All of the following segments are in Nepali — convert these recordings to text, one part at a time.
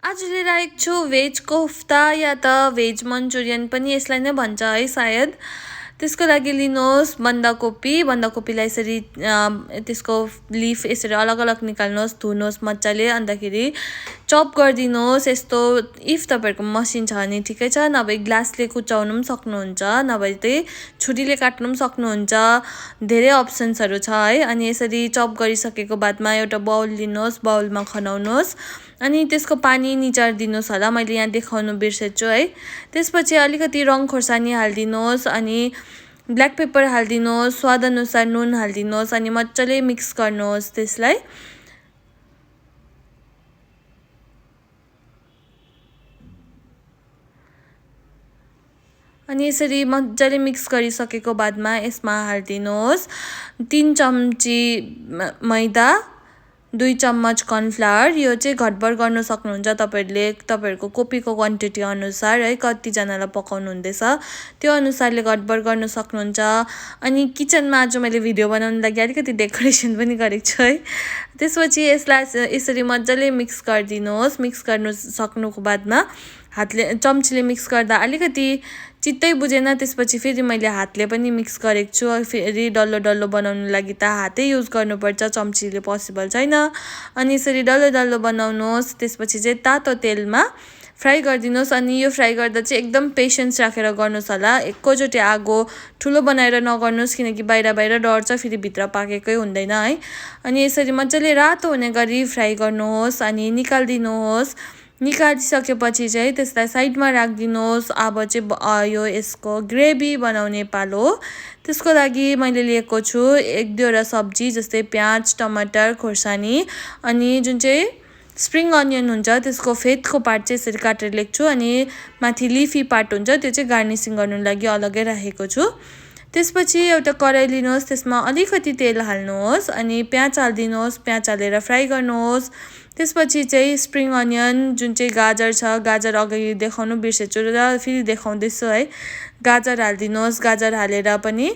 आज लिएर आएको छु भेज कोफ्ता या त भेज मन्चुरियन पनि यसलाई नै भन्छ है सायद। त्यसको लागि लिनुहोस् बन्दाकोपीलाई यसरी त्यसको लिफ यसरी अलग अलग निकाल्नुहोस्, धुनुहोस् मजाले, अन्तखेरि चप गरिदिनुहोस्। यस्तो इफ तपाईँहरूको मसिन छ भने ठिकै छ, नभए ग्लासले कुचाउनु पनि सक्नुहुन्छ, नभए चाहिँ छुरीले काट्नु पनि सक्नुहुन्छ। धेरै अप्सन्सहरू छ है। अनि यसरी चप गरिसकेको बादमा एउटा बाउल लिनुहोस्, बाउलमा खनाउनुहोस् अनि त्यसको पानी निचारिदिनुहोस् होला, मैले यहाँ देखाउनु बिर्सेछु है। त्यसपछि अलिकति रङ खोर्सानी हालिदिनुहोस् अनि ब्ल्याक पेपर हालिदिनुहोस्, स्वादअनुसार नुन हालिदिनुहोस् अनि मजाले मिक्स गर्नुहोस् त्यसलाई। अनि यसरी मजाले मिक्स गरिसकेको बादमा यसमा हालिदिनुहोस् 3 चम्ची मैदा, 2 चम्मच कर्नफ्लावर। यो चाहिँ घटबड गर्न सक्नुहुन्छ तपाईहरुले तपाईहरुको कोपीको क्वान्टिटी अनुसार है, कतिजनालाई पकाउनु हुँदैछ त्यो अनुसारले घटबड गर्न सक्नुहुन्छ। अनि किचनमा आज मैले भिडियो बनाउन लागि अलिकति डेकोरेसन पनि गरेको छु है। त्यसपछि यसलाई यसरी मजाले मिक्स गरिदिनुहोस्। मिक्स गर्नु सक्नुको बादमा हातले चम्चीले मिक्स गर्दा अलिकति चित्तै बुझेन, त्यसपछि फेरि मैले हातले पनि मिक्स गरेको छु। फेरि डल्लो डल्लो बनाउनु लागि त हातै युज गर्नुपर्छ, चम्चीले पोसिबल छैन। अनि यसरी डल्लो डल्लो बनाउनुहोस्। त्यसपछि चाहिँ तातो तेलमा फ्राई गरिदिनुहोस्। अनि यो फ्राई गर्दा चाहिँ एकदम पेसेन्स राखेर गर्नुहोस् होला। एकैचोटि आगो ठुलो बनाएर नगर्नुहोस्, किनकि बाहिर बाहिर डढ्छ, फेरि भित्र पाकेकै हुँदैन है। अनि यसरी मजाले रातो हुने गरी फ्राई गर्नुहोस् अनि निकालिदिनुहोस्। निकालिसकेपछि चाहिँ त्यसलाई साइडमा राखिदिनुहोस्। अब चाहिँ यो यसको ग्रेभी बनाउने पालो हो। त्यसको लागि मैले लिएको छु 1-2वटा सब्जी, जस्तै प्याज, टमाटर, खोर्सानी अनि जुन चाहिँ स्प्रिङ अनियन हुन्छ त्यसको फेदको पार्ट चाहिँ यसरी काटेर ल्याएको छु। अनि माथि लिफी पार्ट हुन्छ त्यो चाहिँ गार्निसिङ गर्नु लागि अलग्गै राखेको छु। त्यसपछि एउटा कराई लिनुहोस्, त्यसमा अलिकति तेल हाल्नुहोस् अनि प्याज हालिदिनुहोस्। प्याज हालेर फ्राई गर्नुहोस्। त्यसपछि चाहिँ स्प्रिङ अनियन जुन चाहिँ गाजर छ, गाजर अघि देखाउनु बिर्सेछु र फेरि देखाउँदैछु है। गाजर हालिदिनुहोस्। गाजर हालेर पनि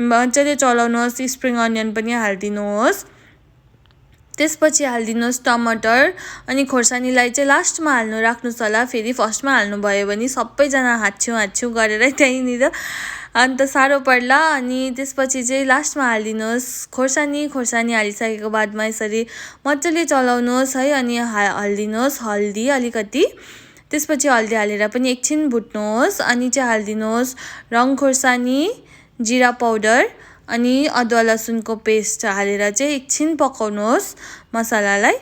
मजाले चलाउनुहोस्। स्प्रिङ अनियन पनि हालिदिनुहोस्। त्यसपछि हालिदिनुहोस् टमाटर अनि खोर्सानीलाई चाहिँ लास्टमा हाल्नु राख्नुहोस् होला। फेरि फर्स्टमा हाल्नु भयो भने सबैजना हाच्छ्यौँ गरेर त्यहीँनिर अन्त साह्रो पर्ला। अनि त्यसपछि चाहिँ लास्टमा हालिदिनुहोस् खोर्सानी हालिसकेको बादमा यसरी मजाले चलाउनुहोस् है। अनि हालिदिनुहोस् हल्दी अलिकति। त्यसपछि हल्दी हालेर पनि एकछिन भुट्नुहोस्। अनि चाहिँ हालिदिनुहोस् रङ खोर्सानी, जिरा पाउडर अनि अदुवा लसुनको पेस्ट हालेर चाहिँ एकछिन पकाउनुहोस् मसलालाई।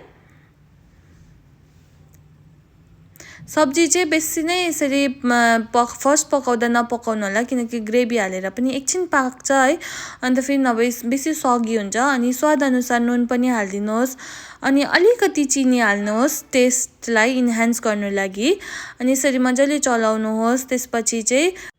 सब्जी चाहिँ बेसी नै यसरी फर्स्ट पकाउँदा नपकाउनु होला, किनकि ग्रेभी हालेर पनि एकछिन पाक्छ है। अन्त फेरि नभए बेसी सगी हुन्छ। अनि स्वादअनुसार नुन पनि हालिदिनुहोस् अनि अलिकति चिनी हाल्नुहोस् टेस्टलाई इन्हान्स गर्नु लागि। अनि यसरी मजाले चलाउनुहोस्। त्यसपछि चाहिँ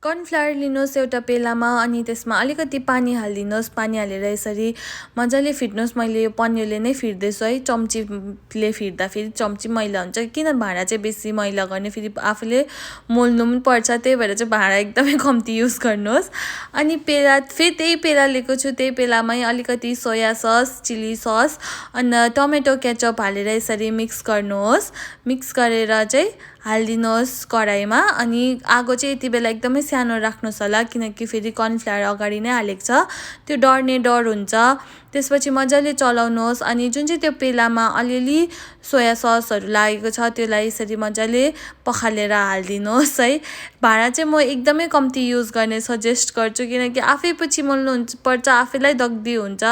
कर्नफ्लावर लिनुहोस् एउटा पेलामा अनि त्यसमा अलिकति पानी हालिदिनुहोस्। पानी हालेर यसरी मजाले फिट्नुहोस्। मैले यो पनिरले नै फिट्दैछु है, चम्चीले फिट्दा फेरि चम्ची मैला हुन्छ। किन भाँडा चाहिँ बेसी मैला गर्ने, फेरि आफूले मोल्नु पनि पर्छ, त्यही भएर चाहिँ भाँडा एकदमै कम्ती युज गर्नुहोस्। अनि फेरि त्यही पेला लिएको छु, त्यही पेलामै अलिकति सोया सस, चिली सस अनि टमेटो केचप हालेर यसरी मिक्स गर्नुहोस्। मिक्स गरेर चाहिँ हालिदिनुहोस् कराईमा। अनि आगो चाहिँ यति बेला एकदमै सानो राख्नुहोस् होला, किनकि फेरि कर्नफ्लावर अगाडि नै हालेको छ, त्यो डढ्ने डर हुन्छ। त्यसपछि मजाले चलाउनुहोस्। अनि जुन चाहिँ त्यो पेलामा अलिअलि सोया ससहरू लागेको छ त्यसलाई यसरी मजाले पखालेर हालिदिनुहोस् है। भाँडा चाहिँ म एकदमै कम्ती युज गर्ने सजेस्ट गर्छु, किनकि आफै पछि मोल्नु पर्छ, आफैलाई दग्दी हुन्छ।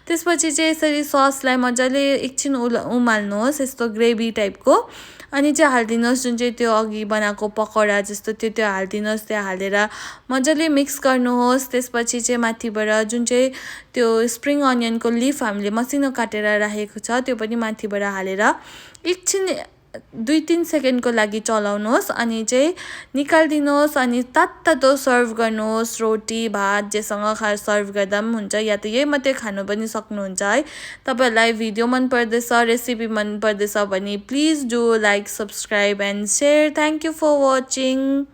त्यसपछि चाहिँ यसरी ससलाई मजाले एकछिन उमाल्नुहोस् यस्तो ग्रेभी टाइपको। अनि चाहिँ हालिदिनुहोस् जुन चाहिँ त्यो अघि बनाएको पकौडा जस्तो त्यो हालिदिनुहोस्। त्यो हालेर मजाले मिक्स गर्नुहोस्। त्यसपछि चाहिँ माथिबाट जुन चाहिँ त्यो स्प्रिङ अनियनको लिफ हामीले मसिनो काटेर राखेको छ त्यो पनि माथिबाट हालेर एकछिन 2-3 सेकेन्डको लागि चलाउनुहोस्। अनि चाहिँ निकालिदिनुहोस् अनि तातो सर्भ गर्नुहोस्। रोटी भात जेसँग सर्भ गर्दा पनि हुन्छ, या त यही मात्रै खानु पनि सक्नुहुन्छ है। तपाईहरुलाई भिडियो मन पर्दैछ, रेसिपी मन पर्दैछ भने please do like, subscribe and share. Thank you for watching.